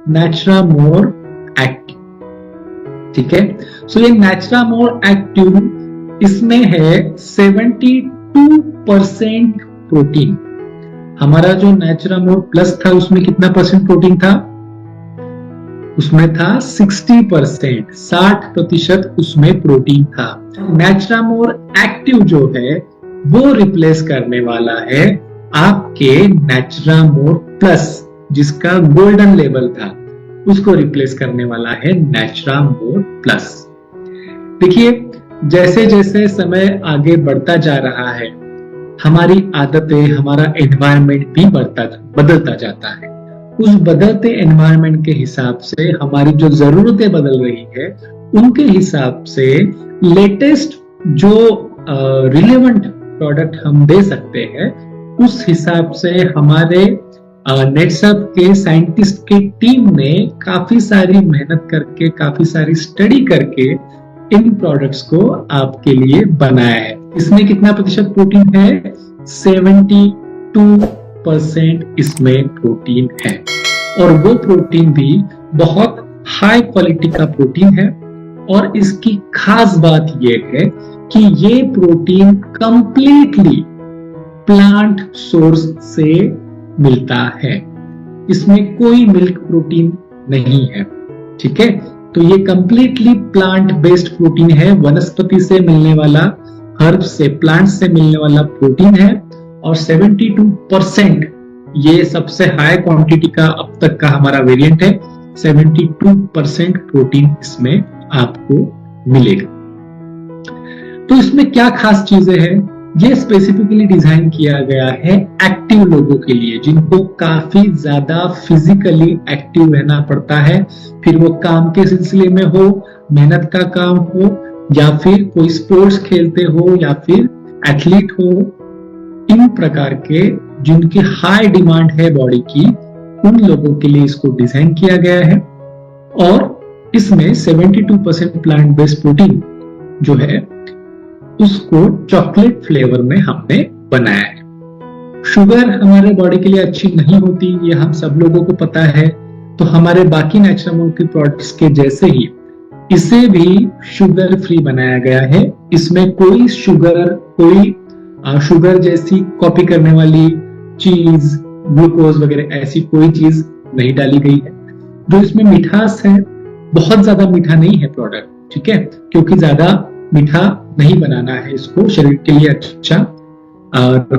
नेचुरामोर active. ठीक है, सो ये नेचुरामोर एक्टिव, इसमें है 72% प्रोटीन। हमारा जो नेचुरामोर प्लस था उसमें कितना परसेंट प्रोटीन था? उसमें था 60%, 60% उसमें प्रोटीन था। नेचुरामोर एक्टिव जो है वो रिप्लेस करने वाला है आपके नेचुरामोर प्लस, जिसका गोल्डन लेवल था, उसको रिप्लेस करने वाला है नेचुरामोर प्लस। देखिए, जैसे जैसे समय आगे बढ़ता जा रहा है, हमारी आदतें, हमारा एनवायरनमेंट भी बदलता जाता है। उस बदलते एनवायरनमेंट के हिसाब से हमारी जो जरूरतें बदल रही है, उनके हिसाब से लेटेस्ट जो रिलेवेंट प्रोडक्ट हम दे सकते हैं, उस हिसाब से हमारे नेटसप के साइंटिस्ट की टीम ने काफी सारी मेहनत करके, काफी सारी स्टडी करके इन प्रोडक्ट्स को आपके लिए बनाया है। इसमें कितना प्रतिशत प्रोटीन है? 72% इसमें प्रोटीन है, और वो प्रोटीन भी बहुत हाई क्वालिटी का प्रोटीन है। और इसकी खास बात ये है कि ये प्रोटीन कंप्लीटली प्लांट सोर्स से मिलता है, इसमें कोई मिल्क प्रोटीन नहीं है। ठीक है, तो ये कंप्लीटली प्लांट बेस्ड प्रोटीन है, वनस्पति से मिलने वाला, हर्ब से, प्लांट से मिलने वाला प्रोटीन है। और 72% ये सबसे हाई क्वांटिटी का अब तक का हमारा वेरिएंट है। 72% प्रोटीन इसमें आपको मिलेगा। तो इसमें क्या खास चीजें हैं? ये स्पेसिफिकली डिजाइन किया गया है एक्टिव लोगों के लिए, जिनको काफी ज्यादा फिजिकली एक्टिव रहना पड़ता है, फिर वो काम के सिलसिले में हो, मेहनत का काम हो, या फिर कोई स्पोर्ट्स खेलते हो, या फिर एथलीट हो। इन प्रकार के जिनकी हाई डिमांड है बॉडी की, उन लोगों के लिए इसको डिजाइन किया गया है। और इसमें 72% प्लांट बेस्ड प्रोटीन जो है उसको चॉकलेट फ्लेवर में हमने बनाया है। शुगर हमारे बॉडी के लिए अच्छी नहीं होती, ये हम सब लोगों को पता है। तो हमारे बाकी नेचुरल के प्रोडक्ट्स के जैसे ही इसे भी शुगर फ्री बनाया गया है। इसमें कोई शुगर जैसी कॉपी करने वाली चीज, ग्लूकोज वगैरह ऐसी कोई चीज नहीं डाली गई है। जो इसमें मिठास है, बहुत ज्यादा मीठा नहीं है प्रोडक्ट, ठीक है, क्योंकि ज्यादा मीठा नहीं बनाना है, इसको शरीर के लिए अच्छा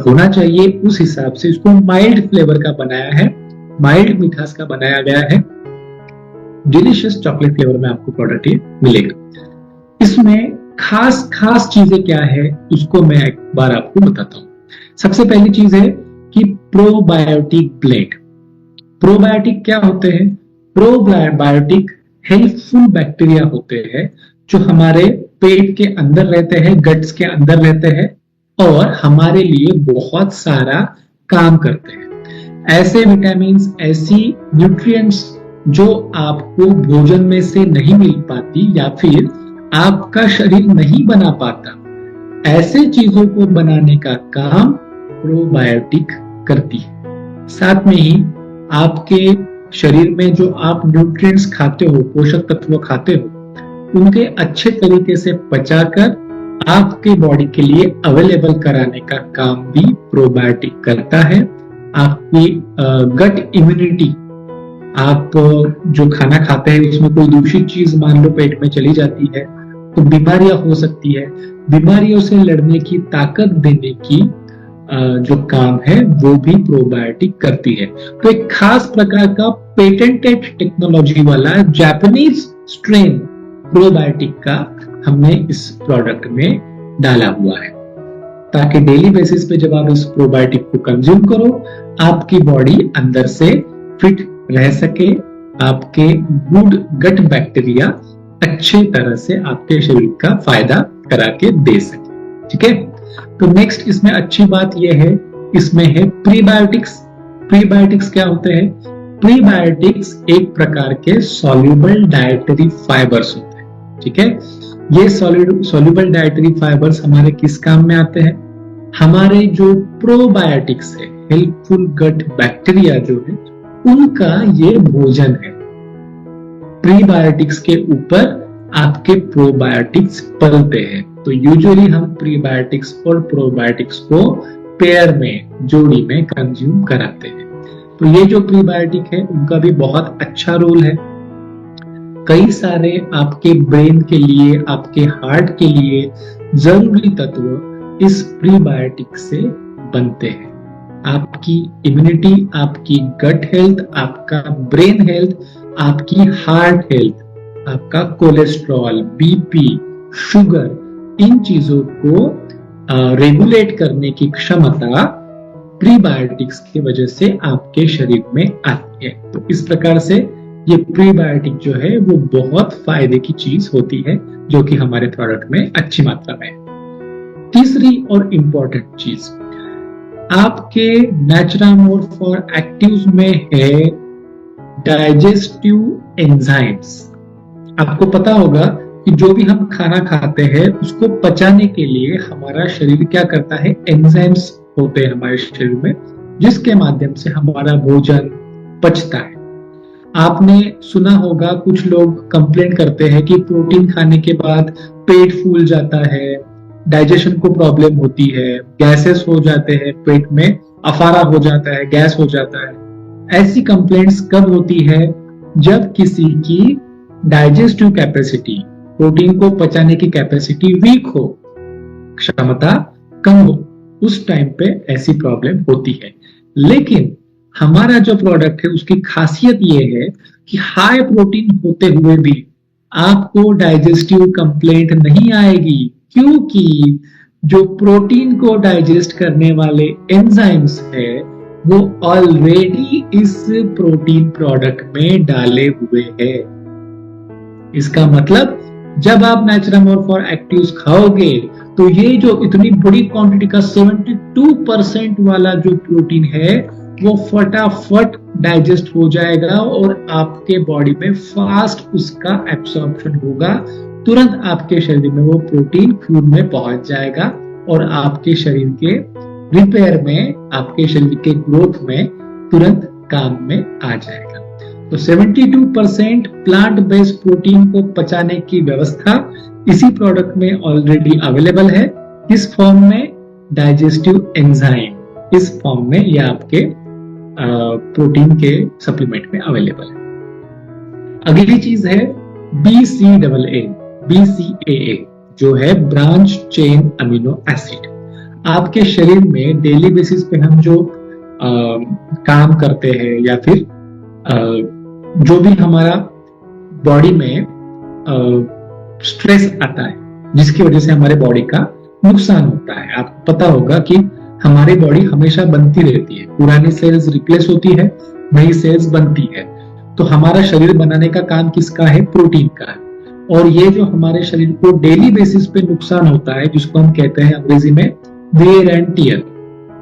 होना चाहिए, उस हिसाब से इसको माइल्ड फ्लेवर का बनाया है, माइल्ड मिठास का बनाया गया है। डिलीशियस चॉकलेट फ्लेवर में आपको प्रोडक्ट ये मिलेगा। इसमें खास चीजें क्या है उसको मैं एक बार आपको बताता हूं। सबसे पहली चीज है कि प्रोबायोटिक ब्लेंड। प्रोबायोटिक क्या होते हैं? प्रोबायोटिक हेल्पफुल बैक्टीरिया होते हैं जो हमारे पेट के अंदर रहते हैं, गट्स के अंदर रहते हैं, और हमारे लिए बहुत सारा काम करते हैं। ऐसे विटामिन, ऐसी न्यूट्रिएंट्स जो आपको भोजन में से नहीं मिल पाती या फिर आपका शरीर नहीं बना पाता, ऐसे चीजों को बनाने का काम प्रोबायोटिक करती है। साथ में ही आपके शरीर में जो आप न्यूट्रिएंट्स खाते हो, पोषक तत्व खाते हो, उनके अच्छे तरीके से पचाकर आपके बॉडी के लिए अवेलेबल कराने का काम भी प्रोबायोटिक करता है। आपकी गट इम्यूनिटी, आप जो खाना खाते हैं उसमें कोई दूषित चीज मान लो पेट में चली जाती है तो बीमारियां हो सकती है। बीमारियों से लड़ने की ताकत देने की जो काम है वो भी प्रोबायोटिक करती है। तो एक खास प्रकार का पेटेंटेड टेक्नोलॉजी वाला जापानीज स्ट्रेन प्रोबायोटिक का हमने इस प्रोडक्ट में डाला हुआ है, ताकि डेली बेसिस पे जब आप इस प्रोबायोटिक को कंज्यूम करो, आपकी बॉडी अंदर से फिट रह सके, आपके गुड गट बैक्टीरिया अच्छे तरह से आपके शरीर का फायदा करा के दे सके। ठीक है, तो नेक्स्ट इसमें अच्छी बात यह है, इसमें है प्रीबायोटिक्स। प्रीबायोटिक्स क्या होते हैं? प्रीबायोटिक्स एक प्रकार के सॉल्युबल डाइटरी फाइबर्स होते हैं। ठीक है, ये सॉल्युबल डाइटरी फाइबर्स हमारे किस काम में आते हैं? हमारे जो प्रोबायोटिक्स है, हेल्पफुल गट बैक्टीरिया जो है, उनका ये भोजन है। प्रीबायोटिक्स के ऊपर आपके प्रोबायोटिक्स पलते हैं। तो यूजुअली हम प्रीबायोटिक्स और प्रोबायोटिक्स को पेयर में, जोड़ी में कंज्यूम कराते हैं। तो ये जो प्रीबायोटिक है उनका भी बहुत अच्छा रोल है। कई सारे आपके ब्रेन के लिए, आपके हार्ट के लिए जरूरी तत्व इस प्रीबायोटिक से बनते हैं। आपकी इम्यूनिटी, आपकी गट हेल्थ, आपका ब्रेन हेल्थ, आपकी हार्ट हेल्थ, आपका कोलेस्ट्रॉल, बीपी, शुगर, इन चीजों को रेगुलेट करने की क्षमता प्रीबायोटिक्स की वजह से आपके शरीर में आती है। तो इस प्रकार से ये प्रीबायोटिक जो है वो बहुत फायदे की चीज होती है, जो कि हमारे प्रोडक्ट में अच्छी मात्रा में है। तीसरी और इंपॉर्टेंट चीज आपके नेचुरामोर फॉर एक्टिव्स में है डाइजेस्टिव एंजाइम्स। आपको पता होगा कि जो भी हम खाना खाते हैं उसको पचाने के लिए हमारा शरीर क्या करता है, एंजाइम्स होते हैं हमारे शरीर में, जिसके माध्यम से हमारा भोजन पचता है। आपने सुना होगा कुछ लोग कंप्लेंट करते हैं कि प्रोटीन खाने के बाद पेट फूल जाता है, डाइजेशन को प्रॉब्लम होती है, गैसेस हो जाते हैं, पेट में अफारा हो जाता है, गैस हो जाता है। ऐसी कंप्लेंट्स कब होती है? जब किसी की डाइजेस्टिव कैपेसिटी, प्रोटीन को पचाने की कैपेसिटी वीक हो, क्षमता कम हो, उस टाइम पे ऐसी प्रॉब्लम होती है। लेकिन हमारा जो प्रोडक्ट है उसकी खासियत ये है कि हाई प्रोटीन होते हुए भी आपको डाइजेस्टिव कंप्लेंट नहीं आएगी, क्योंकि जो प्रोटीन को डाइजेस्ट करने वाले एंजाइम्स है वो ऑलरेडी इस प्रोटीन प्रोडक्ट में डाले हुए हैं। इसका मतलब जब आप नेचुरामोर फॉर एक्टिव्स खाओगे तो ये जो इतनी बड़ी क्वांटिटी का 72% वाला जो प्रोटीन है वो फटाफट डाइजेस्ट हो जाएगा और आपके बॉडी में फास्ट उसका एब्सॉर्प्शन होगा। तुरंत आपके शरीर में वो प्रोटीन खून में पहुंच जाएगा और आपके शरीर के रिपेयर में, आपके शरीर के ग्रोथ में तुरंत काम में आ जाएगा। तो 72% प्लांट बेस्ड प्रोटीन को पचाने की व्यवस्था इसी प्रोडक्ट में ऑलरेडी अवेलेबल है। इस फॉर्म में डाइजेस्टिव एंजाइम, इस फॉर्म में ये आपके प्रोटीन के सप्लीमेंट में अवेलेबल है। अगली चीज है BCAA, जो है ब्रांच चेन अमीनो एसिड। आपके शरीर में डेली बेसिस पे हम जो काम करते हैं या फिर जो भी हमारा बॉडी में स्ट्रेस आता है, जिसकी वजह से हमारे बॉडी का नुकसान होता है। आपको पता होगा कि हमारी बॉडी हमेशा बनती रहती है, पुरानी सेल्स रिप्लेस होती है, नई सेल्स बनती है। तो हमारा शरीर बनाने का काम किसका है? प्रोटीन का है। और ये जो हमारे शरीर को डेली बेसिस पे नुकसान होता है, जिसको हम कहते हैं अंग्रेजी में वेयर एंड टियर,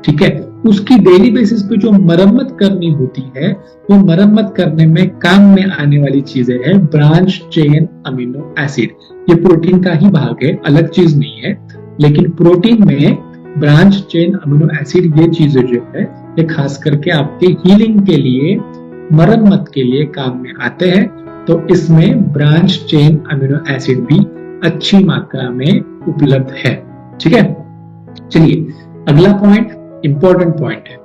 ठीक है, उसकी डेली बेसिस पे जो मरम्मत करनी होती है, वो मरम्मत करने में काम में आने वाली चीजें है ब्रांच चेन अमीनो एसिड। ये प्रोटीन का ही भाग है, अलग चीज नहीं है। लेकिन प्रोटीन में ब्रांच चेन अमीनो एसिड, ये चीजें जो है ये खास करके आपके हीलिंग के लिए, मरम्मत के लिए काम में आते हैं। तो इसमें ब्रांच चेन अमीनो एसिड भी अच्छी मात्रा में उपलब्ध है। ठीक है, चलिए अगला पॉइंट इंपॉर्टेंट पॉइंट है।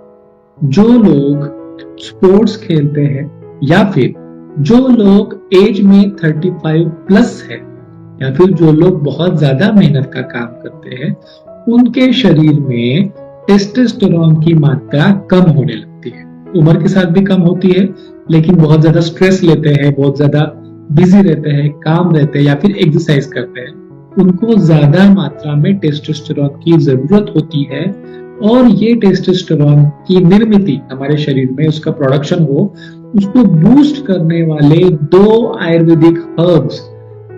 जो लोग स्पोर्ट्स खेलते हैं या फिर जो लोग एज में 35 प्लस है या फिर जो लोग बहुत ज्यादा मेहनत का काम करते हैं, उनके शरीर में टेस्टोस्टेरोन की मात्रा कम होने लगती है। उम्र के साथ भी कम होती है, लेकिन बहुत ज्यादा स्ट्रेस लेते हैं, बहुत ज्यादा बिजी रहते हैं, काम रहते हैं या फिर एक्सरसाइज करते हैं, उनको ज्यादा मात्रा में टेस्टोस्टेरोन की जरूरत होती है। और ये टेस्टोस्टेरोन की निर्मित हमारे शरीर में, उसका प्रोडक्शन हो, उसको बूस्ट करने वाले 2 आयुर्वेदिक हर्ब्स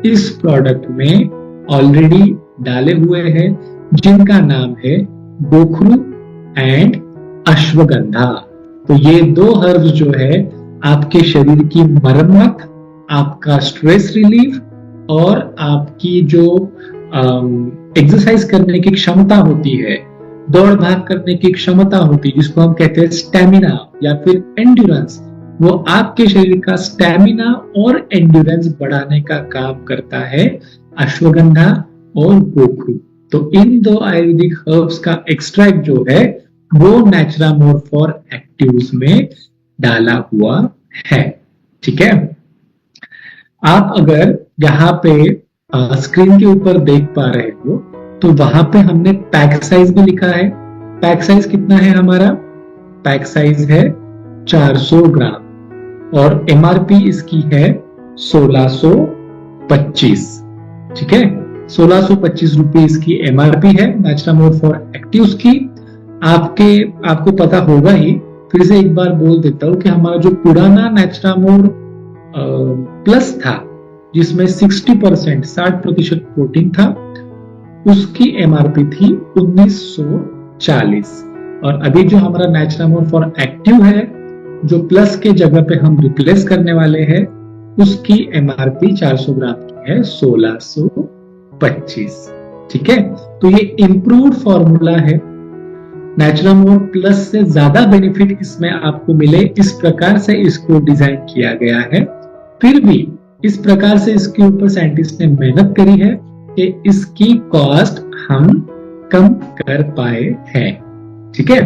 इस प्रोडक्ट में ऑलरेडी डाले हुए हैं, जिनका नाम है गोखरू एंड अश्वगंधा। तो ये 2 हर्ब्स जो है आपके शरीर की मरम्मत, आपका स्ट्रेस रिलीफ और आपकी जो एक्सरसाइज करने की क्षमता होती है, दौड़ भाग करने की क्षमता होती है, जिसको हम कहते हैं स्टेमिना या फिर एंड्योरेंस, वो आपके शरीर का स्टैमिना और एंड्योरेंस बढ़ाने का काम करता है, अश्वगंधा और गोखरू। तो इन दो आयुर्वेदिक हर्ब्स का एक्सट्रैक्ट जो है वो नेचुरामोर फॉर एक्टिव्स में डाला हुआ है। ठीक है, आप अगर यहाँ पे स्क्रीन के ऊपर देख पा रहे हो तो वहां पे हमने पैक साइज भी लिखा है। पैक साइज कितना है हमारा? पैक साइज है 400 ग्राम और एमआरपी इसकी है 1625। ठीक है, 1625 रुपए इसकी एमआरपी है नेचुरामोर फॉर एक्टिव्स की। आपको पता होगा ही, फिर से एक बार बोल देता हूं कि हमारा जो पुराना नेचुरामोर प्लस था जिसमें 60% प्रोटीन था, उसकी एमआरपी थी 1940। और अभी जो हमारा नेचुरामोर फॉर एक्टिव है, जो प्लस के जगह पे हम रिप्लेस करने वाले हैं, उसकी एमआरपी 400 ग्राम की है 1625। ठीक है, तो ये इंप्रूव्ड फॉर्मूला है। नेचुरामोर प्लस से ज्यादा बेनिफिट इसमें आपको मिले, इस प्रकार से इसको डिजाइन किया गया है। फिर भी इस प्रकार से इसके ऊपर साइंटिस्ट ने मेहनत करी है कि इसकी कॉस्ट हम कम कर पाए हैं। ठीक है।